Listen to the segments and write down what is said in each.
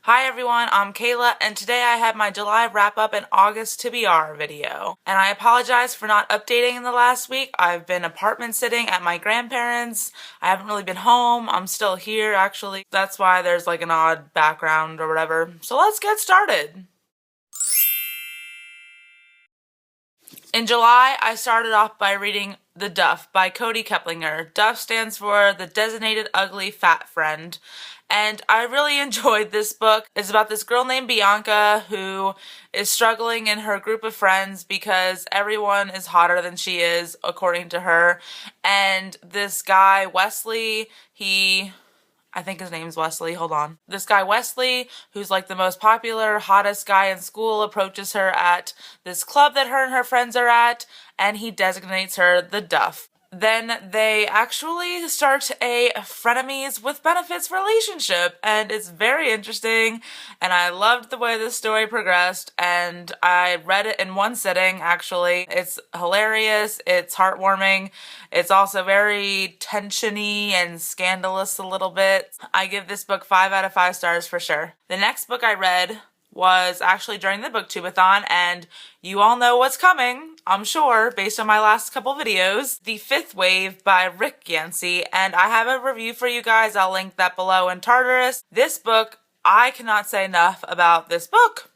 Hi everyone, I'm Kayla, and today I have my July wrap-up and August to BR video. And I apologize for not updating in the last week. I've been apartment sitting at my grandparents'. I haven't really been home. I'm still here, actually. That's why there's like an odd background or whatever. So let's get started. In July, I started off by reading The Duff by Cody Keplinger. Duff stands for The Designated Ugly Fat Friend. And I really enjoyed this book. It's about this girl named Bianca who is struggling in her group of friends because everyone is hotter than she is, according to her. And this guy, Wesley, I think his name's Wesley, hold on. This guy Wesley, who's like the most popular, hottest guy in school, approaches her at this club that her and her friends are at, and he designates her the Duff. Then they actually start a frenemies with benefits relationship, and it's very interesting, and I loved the way this story progressed, and I read it in one sitting, actually. It's hilarious, it's heartwarming, it's also very tensiony and scandalous a little bit. I give this book 5 out of 5 stars for sure. The next book I read was actually during the booktubeathon, and you all know what's coming, I'm sure, based on my last couple videos. The Fifth Wave by Rick Yancey, and I have a review for you guys. I'll link that below in Tartarus. This book, I cannot say enough about this book.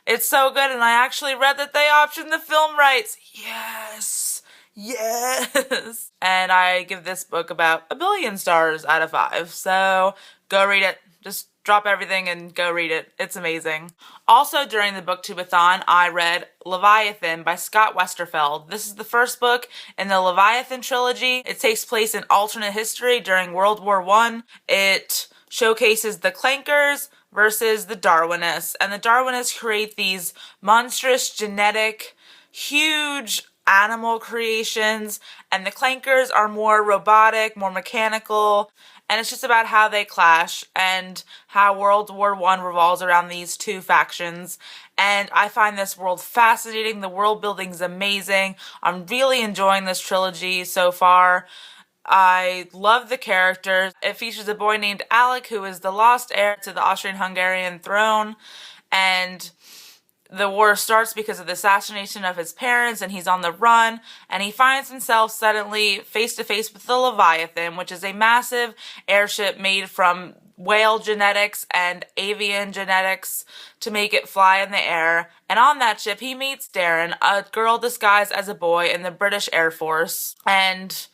It's so good, and I actually read that they optioned the film rights. Yes! Yes! And I give this book about 1 billion stars out of 5, so go read it. Just drop everything and go read it. It's amazing. Also during the booktubeathon, I read Leviathan by Scott Westerfeld. This is the first book in the Leviathan trilogy. It takes place in alternate history during World War I. It showcases the Clankers versus the Darwinists. And the Darwinists create these monstrous, genetic, huge animal creations, and the Clankers are more robotic, more mechanical, and it's just about how they clash and how World War I revolves around these two factions. And I find this world fascinating. The world building's amazing. I'm really enjoying this trilogy so far. I love the characters. It features a boy named Alec, who is the lost heir to the Austrian-Hungarian throne, and the war starts because of the assassination of his parents, and he's on the run, and he finds himself suddenly face to face with the Leviathan, which is a massive airship made from whale genetics and avian genetics to make it fly in the air. And on that ship, he meets Darren, a girl disguised as a boy in the British Air Force, and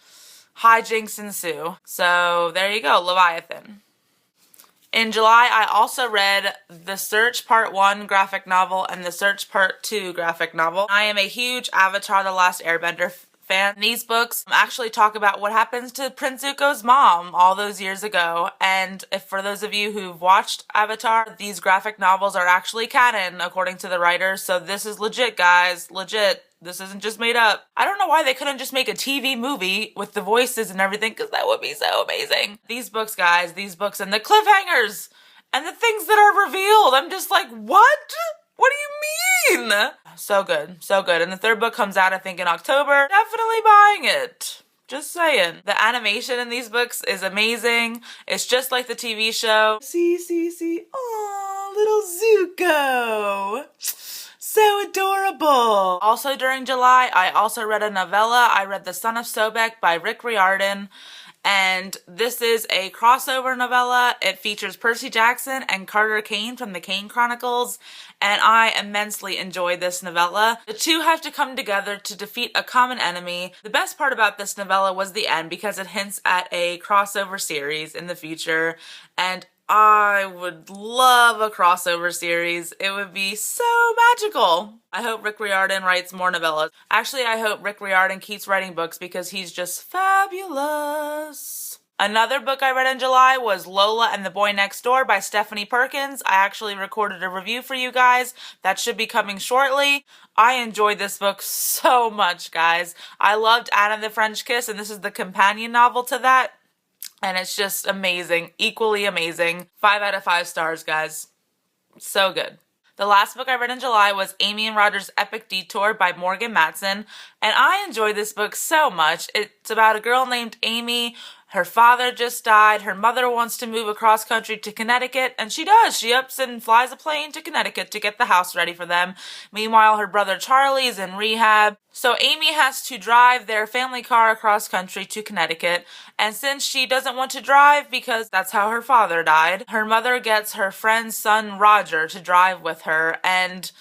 hijinks ensue. So there you go, Leviathan. In July, I also read The Search Part 1 graphic novel and The Search Part 2 graphic novel. I am a huge Avatar: The Last Airbender fan. These books actually talk about what happens to Prince Zuko's mom all those years ago. And if for those of you who've watched Avatar, these graphic novels are actually canon, according to the writers. So this is legit, guys. Legit. This isn't just made up. I don't know why they couldn't just make a TV movie with the voices and everything, because that would be so amazing. These books, guys, these books and the cliffhangers and the things that are revealed. I'm just like, what? What do you mean? So good, so good. And the third book comes out, I think, in October. Definitely buying it. Just saying. The animation in these books is amazing. It's just like the TV show. See. Aw, little Zuko. So adorable. Also during July, I also read a novella. I read The Son of Sobek by Rick Riordan, and this is a crossover novella. It features Percy Jackson and Carter Kane from the Kane Chronicles, and I immensely enjoyed this novella. The two have to come together to defeat a common enemy. The best part about this novella was the end, because it hints at a crossover series in the future, and I would love a crossover series. It would be so magical. I hope Rick Riordan writes more novellas. Actually, I hope Rick Riordan keeps writing books because he's just fabulous. Another book I read in July was Lola and the Boy Next Door by Stephanie Perkins. I actually recorded a review for you guys. That should be coming shortly. I enjoyed this book so much, guys. I loved Anna the French Kiss, and this is the companion novel to that. And it's just amazing, equally amazing. 5 out of 5 stars, guys. So good. The last book I read in July was Amy and Roger's Epic Detour by Morgan Matson, and I enjoyed this book so much. It's about a girl named Amy Her father just died. Her mother wants to move across country to Connecticut, and she does. She ups and flies a plane to Connecticut to get the house ready for them. Meanwhile, her brother Charlie's in rehab. So Amy has to drive their family car across country to Connecticut, and since she doesn't want to drive because that's how her father died, her mother gets her friend's son Roger to drive with her, and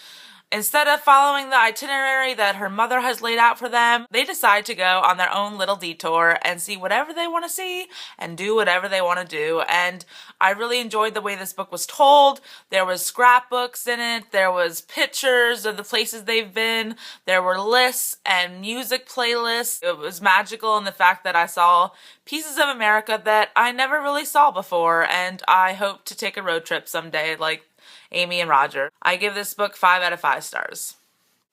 instead of following the itinerary that her mother has laid out for them, they decide to go on their own little detour and see whatever they want to see and do whatever they want to do. And I really enjoyed the way this book was told. There was scrapbooks in it. There was pictures of the places they've been. There were lists and music playlists. It was magical in the fact that I saw pieces of America that I never really saw before, and I hope to take a road trip someday, like Amy and Roger. I give this book 5 out of 5 stars.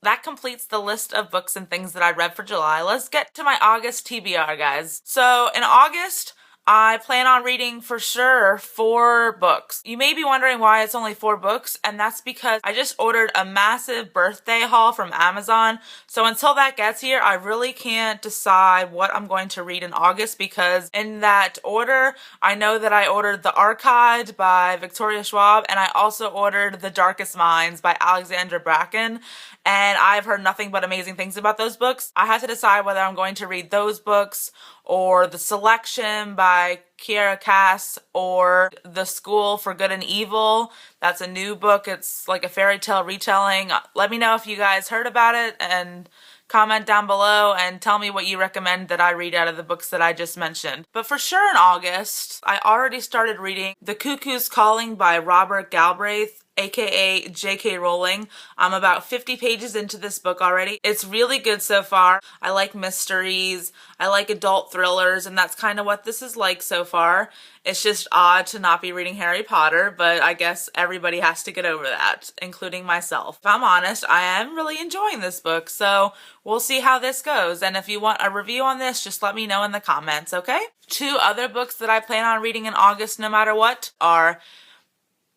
That completes the list of books and things that I read for July. Let's get to my August TBR, guys. So in August, I plan on reading for sure 4 books. You may be wondering why it's only 4 books, and that's because I just ordered a massive birthday haul from Amazon. So until that gets here, I really can't decide what I'm going to read in August, because in that order, I know that I ordered The Archive by Victoria Schwab, and I also ordered The Darkest Minds by Alexandra Bracken, and I've heard nothing but amazing things about those books. I have to decide whether I'm going to read those books or The Selection by Kiera Cass, or The School for Good and Evil. That's a new book. It's like a fairy tale retelling. Let me know if you guys heard about it, and comment down below and tell me what you recommend that I read out of the books that I just mentioned. But for sure in August, I already started reading The Cuckoos Calling by Robert Galbraith, aka J.K. Rowling. I'm about 50 pages into this book already. It's really good so far. I like mysteries, I like adult thrillers, and that's kind of what this is like so far. It's just odd to not be reading Harry Potter, but I guess everybody has to get over that, including myself. If I'm honest, I am really enjoying this book, so we'll see how this goes. And if you want a review on this, just let me know in the comments, okay? 2 other books that I plan on reading in August no matter what are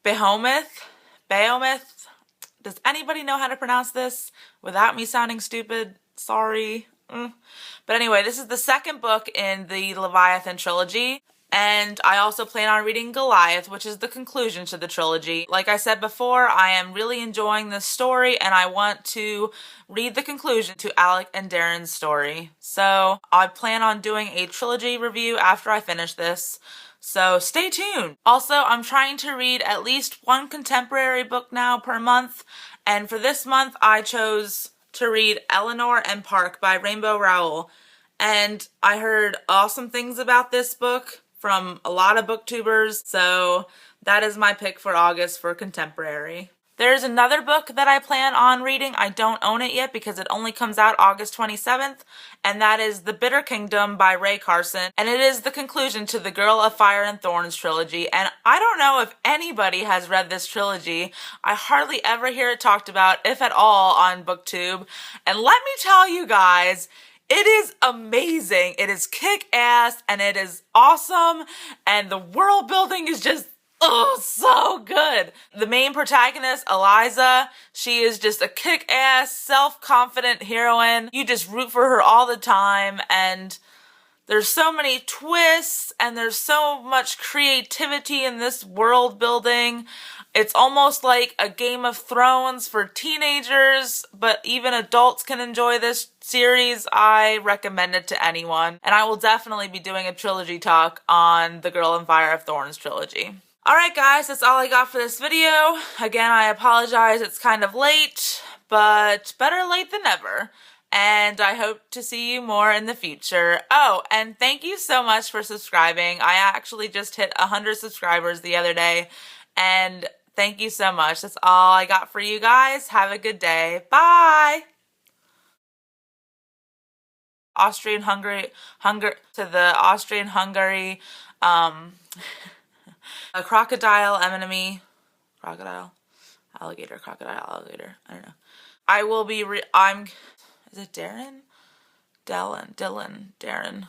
Bomith. Does anybody know how to pronounce this without me sounding stupid? Sorry. But anyway, this is the second book in the Leviathan trilogy. And I also plan on reading Goliath, which is the conclusion to the trilogy. Like I said before, I am really enjoying this story, and I want to read the conclusion to Alec and Darren's story. So I plan on doing a trilogy review after I finish this. So stay tuned. Also, I'm trying to read at least 1 contemporary book now per month. And for this month, I chose to read Eleanor and Park by Rainbow Rowell. And I heard awesome things about this book from a lot of booktubers, so that is my pick for August for contemporary. There's another book that I plan on reading. I don't own it yet because it only comes out August 27th, and that is The Bitter Kingdom by Ray Carson, and it is the conclusion to the Girl of Fire and Thorns trilogy. And I don't know if anybody has read this trilogy. I hardly ever hear it talked about, if at all, on BookTube. And let me tell you guys, it is amazing. It is kick-ass, and it is awesome, and the world building is just, oh, so good. The main protagonist, Eliza, she is just a kick-ass, self-confident heroine. You just root for her all the time, and there's so many twists, and there's so much creativity in this world building. It's almost like a Game of Thrones for teenagers, but even adults can enjoy this series. I recommend it to anyone, and I will definitely be doing a trilogy talk on the Girl in Fire of Thorns trilogy. Alright guys, that's all I got for this video. Again, I apologize, it's kind of late, but better late than never. And I hope to see you more in the future. Oh, and thank you so much for subscribing. I actually just hit 100 subscribers the other day, and thank you so much. That's all I got for you guys. Have a good day. Bye! Austrian-Hungary, a crocodile, enemy, alligator, I don't know. I will be, is it Darren? Dylan, Darren.